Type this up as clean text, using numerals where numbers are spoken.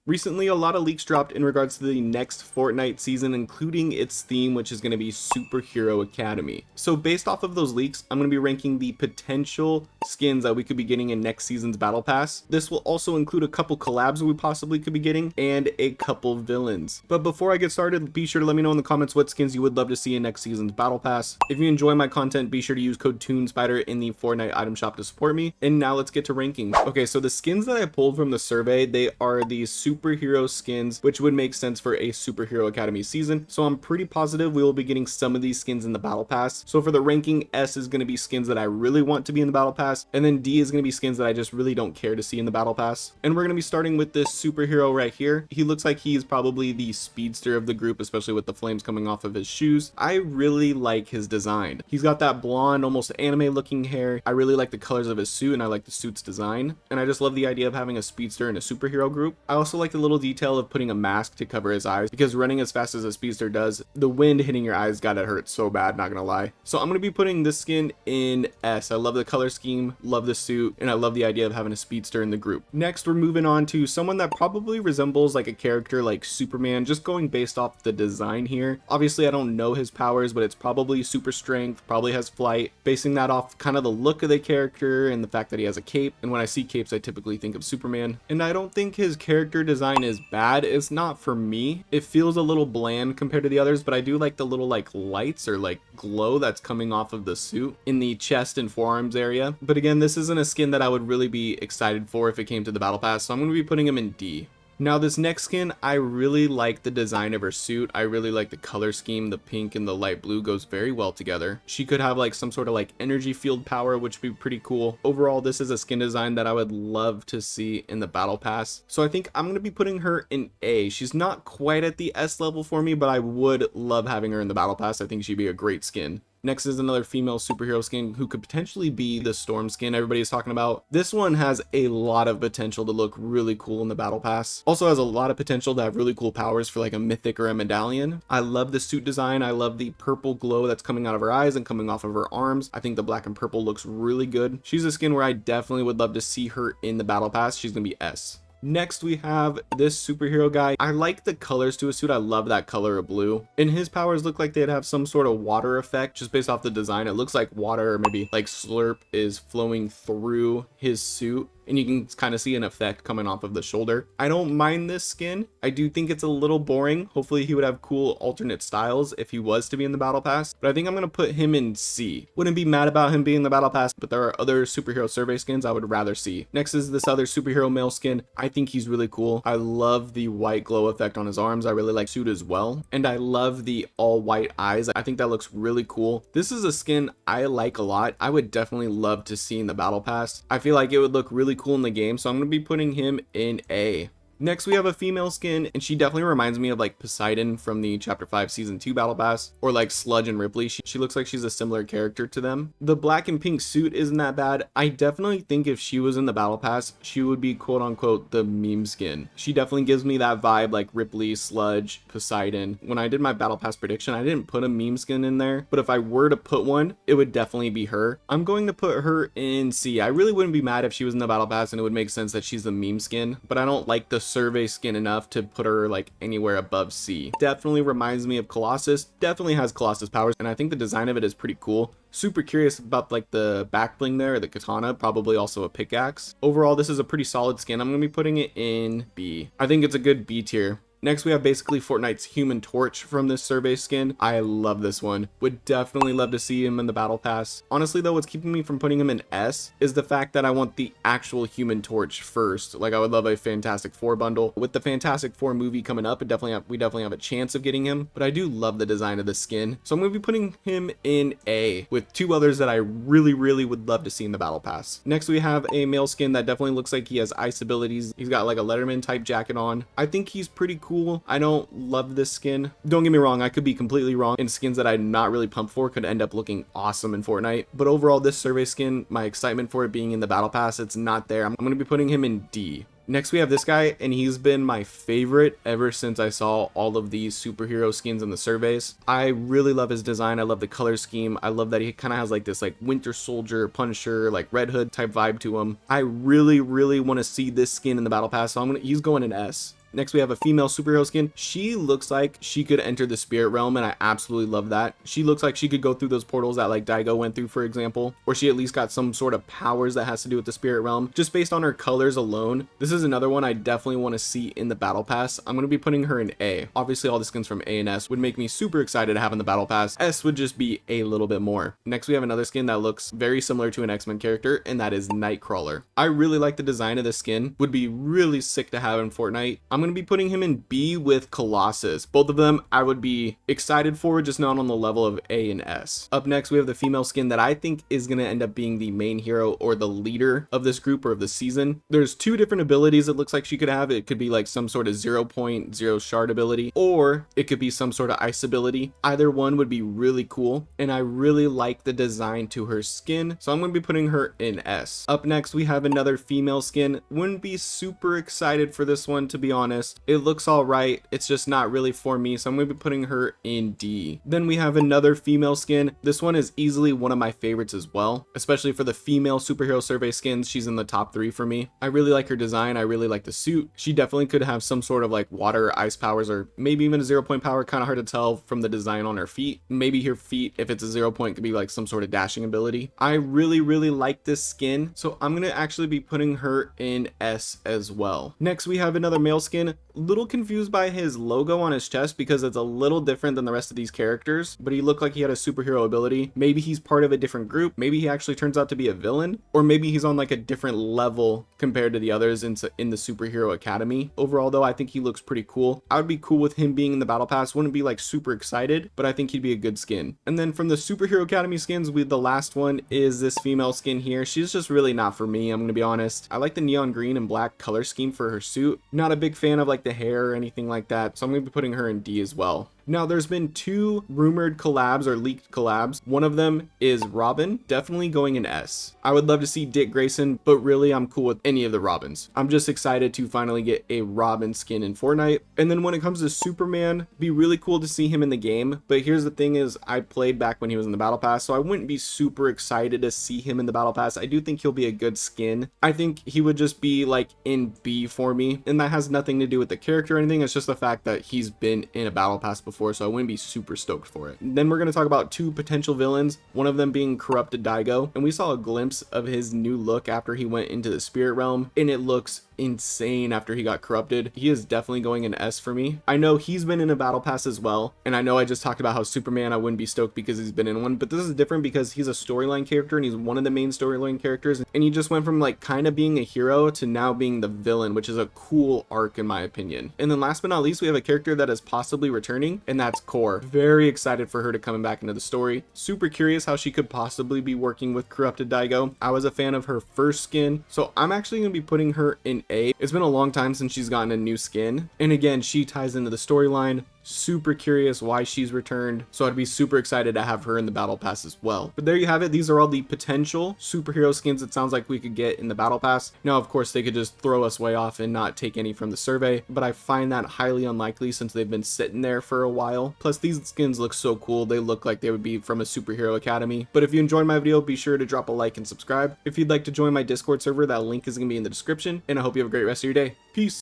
Recently, a lot of leaks dropped in regards to the next Fortnite season, including its theme, which is going to be Superhero Academy. So based off of those leaks, I'm going to be ranking the potential skins that we could be getting in next season's Battle Pass. This will also include a couple collabs we possibly could be getting and a couple villains. But before I get started, be sure to let me know in the comments what skins you would love to see in next season's Battle Pass. If you enjoy my content, be sure to use code TuneSpider in the Fortnite item shop to support me. And now let's get to rankings. Okay, so the skins that I pulled from the survey, they are the superhero skins, which would make sense for a Superhero Academy season. So I'm pretty positive we will be getting some of these skins in the Battle Pass. So for the ranking, S is going to be skins that I really want to be in the Battle Pass, and then D is going to be skins that I just really don't care to see in the Battle Pass. And we're going to be starting with this superhero right here. He looks like he's probably the speedster of the group, especially with the flames coming off of his shoes. I really like his design. He's got that blonde, almost anime looking hair. I really like the colors of his suit, and I like the suit's design. And I just love the idea of having a speedster in a superhero group. I also like the little detail of putting a mask to cover his eyes, because running as fast as a speedster does, the wind hitting your eyes gotta hurt so bad, not gonna lie. So I'm gonna be putting this skin in S. I love the color scheme, love the suit, and I love the idea of having a speedster in the group. Next, we're moving on to someone that probably resembles like a character like Superman, just going based off the design here. Obviously I don't know his powers, but it's probably super strength, probably has flight, basing that off kind of the look of the character and the fact that he has a cape. And when I see capes, I typically think of Superman. And I don't think his character design is bad. It's not for me. It feels a little bland compared to the others, but I do like the little like lights or like glow that's coming off of the suit in the chest and forearms area. But again, this isn't a skin that I would really be excited for if it came to the Battle Pass, so I'm going to be putting him in D. Now this next skin, I really like the design of her suit. I really like the color scheme. The pink and the light blue goes very well together. She could have like some sort of like energy field power, which would be pretty cool. Overall, this is a skin design that I would love to see in the Battle Pass. So I think I'm going to be putting her in A. She's not quite at the S level for me, but I would love having her in the Battle Pass. I think she'd be a great skin. Next is another female superhero skin who could potentially be the Storm skin everybody's talking about. This one has a lot of potential to look really cool in the Battle Pass. Also has a lot of potential to have really cool powers for like a mythic or a medallion. I love the suit design. I love the purple glow that's coming out of her eyes and coming off of her arms. I think the black and purple looks really good. She's a skin where I definitely would love to see her in the Battle Pass. She's gonna be S. Next, we have this superhero guy. I like the colors to his suit. I love that color of blue. And his powers look like they'd have some sort of water effect just based off the design. It looks like water or maybe like slurp is flowing through his suit. And you can kind of see an effect coming off of the shoulder. I don't mind this skin. I do think it's a little boring. Hopefully he would have cool alternate styles if he was to be in the Battle Pass, but I think I'm going to put him in C. Wouldn't be mad about him being in the Battle Pass, but there are other superhero survey skins I would rather see. Next is this other superhero male skin. I think he's really cool. I love the white glow effect on his arms. I really like suit as well. And I love the all white eyes. I think that looks really cool. This is a skin I like a lot. I would definitely love to see in the Battle Pass. I feel like it would look really cool in the game, so I'm going to be putting him in A. Next, we have a female skin, and she definitely reminds me of like Poseidon from the Chapter 5 Season 2 Battle Pass, or like Sludge and Ripley. She looks like she's a similar character to them. The black and pink suit isn't that bad. I definitely think if she was in the Battle Pass, she would be quote unquote the meme skin. She definitely gives me that vibe like Ripley, Sludge, Poseidon. When I did my Battle Pass prediction, I didn't put a meme skin in there, but if I were to put one, it would definitely be her. I'm going to put her in C. I really wouldn't be mad if she was in the Battle Pass, and it would make sense that she's the meme skin, but I don't like the survey skin enough to put her like anywhere above C. Definitely reminds me of Colossus, definitely has Colossus powers, and I think the design of it is pretty cool. Super curious about like the back bling there, the katana, probably also a pickaxe. Overall, this is a pretty solid skin. I'm gonna be putting it in B. I think it's a good B tier. Next, we have basically Fortnite's Human Torch from this survey skin. I love this one. Would definitely love to see him in the Battle Pass. Honestly though, what's keeping me from putting him in S is the fact that I want the actual Human Torch first. Like I would love a Fantastic Four bundle. With the Fantastic Four movie coming up, we definitely have a chance of getting him, but I do love the design of the skin. So I'm going to be putting him in A with two others that I really would love to see in the Battle Pass. Next, we have a male skin that definitely looks like he has ice abilities. He's got like a Letterman type jacket on. I think he's pretty cool. I don't love this skin. Don't get me wrong, I could be completely wrong, and skins that I'm not really pumped for could end up looking awesome in Fortnite. But overall, this survey skin, my excitement for it being in the Battle Pass, it's not there. I'm going to be putting him in D. Next, we have this guy, and he's been my favorite ever since I saw all of these superhero skins in the surveys. I really love his design. I love the color scheme. I love that he kind of has like this like Winter Soldier, Punisher, like Red Hood type vibe to him. I really want to see this skin in the Battle Pass, so he's going in S. Next, we have a female superhero skin. She looks like she could enter the spirit realm, and I absolutely love that. She looks like she could go through those portals that like Daigo went through, for example, or she at least got some sort of powers that has to do with the spirit realm. Just based on her colors alone, this is another one I definitely want to see in the battle pass. I'm going to be putting her in A. Obviously, all the skins from A and S would make me super excited to have in the battle pass. S would just be a little bit more. Next, we have another skin that looks very similar to an X-Men character, and that is Nightcrawler. I really like the design of this skin. Would be really sick to have in Fortnite. I'm going to be putting him in B with Colossus. Both of them I would be excited for, just not on the level of A and S. Up next, we have the female skin that I think is going to end up being the main hero or the leader of this group or of the season. There's two different abilities it looks like she could have. It could be like some sort of 0.0 shard ability, or it could be some sort of ice ability. Either one would be really cool, and I really like the design to her skin, so I'm going to be putting her in S. Up next, we have another female skin. Wouldn't be super excited for this one, to be honest. It looks all right, it's just not really for me, so I'm going to be putting her in D. Then we have another female skin. This one is easily one of my favorites as well, especially for the female superhero survey skins. She's in the top 3 for me. I really like her design. I really like the suit. She definitely could have some sort of like water or ice powers, or maybe even a 0 point power. Kind of hard to tell from the design on her feet. Maybe her feet, if it's a 0 point, could be like some sort of dashing ability. I really like this skin, so I'm gonna actually be putting her in S as well. Next, we have another male skin. Little confused by his logo on his chest because it's a little different than the rest of these characters, but he looked like he had a superhero ability. Maybe he's part of a different group. Maybe he actually turns out to be a villain, or maybe he's on like a different level compared to the others in the superhero academy. Overall though, I think he looks pretty cool. I would be cool with him being in the battle pass. Wouldn't be like super excited, but I think he'd be a good skin. And then from the superhero academy skins, the last one is this female skin here. She's just really not for me, I'm gonna be honest. I like the neon green and black color scheme for her suit. Not a big fan of like the hair or anything like that, so I'm gonna be putting her in D as well. Now, there's been 2 rumored collabs or leaked collabs. One of them is Robin, definitely going in S. I would love to see Dick Grayson, but really I'm cool with any of the Robins. I'm just excited to finally get a Robin skin in Fortnite. And then when it comes to Superman, be really cool to see him in the game. But here's the thing is, I played back when he was in the battle pass, so I wouldn't be super excited to see him in the battle pass. I do think he'll be a good skin. I think he would just be like in B for me, and that has nothing to do with the character or anything. It's just the fact that he's been in a battle pass before, so I wouldn't be super stoked for it. Then we're going to talk about 2 potential villains, one of them being Corrupted Daigo, and we saw a glimpse of his new look after he went into the spirit realm, and it looks insane after he got corrupted. He is definitely going in S for me. I know he's been in a battle pass as well, and I know I just talked about how Superman I wouldn't be stoked because he's been in one, but this is different because he's a storyline character and he's one of the main storyline characters, and he just went from like kind of being a hero to now being the villain, which is a cool arc in my opinion. And then last but not least, we have a character that is possibly returning, and that's Core. Very excited for her to come back into the story. Super curious how she could possibly be working with Corrupted Daigo. I was a fan of her first skin, so I'm actually going to be putting her in A. It's been a long time since she's gotten a new skin, and again, she ties into the storyline. Super curious why she's returned, so I'd be super excited to have her in the battle pass as well. But there you have it. These are all the potential superhero skins it sounds like we could get in the battle pass. Now of course they could just throw us way off and not take any from the survey, but I find that highly unlikely since they've been sitting there for a while. Plus these skins look so cool. They look like they would be from a superhero academy. But if you enjoyed my video, be sure to drop a like and subscribe. If you'd like to join my Discord server, that link is going to be in the description, and I hope you have a great rest of your day. Peace.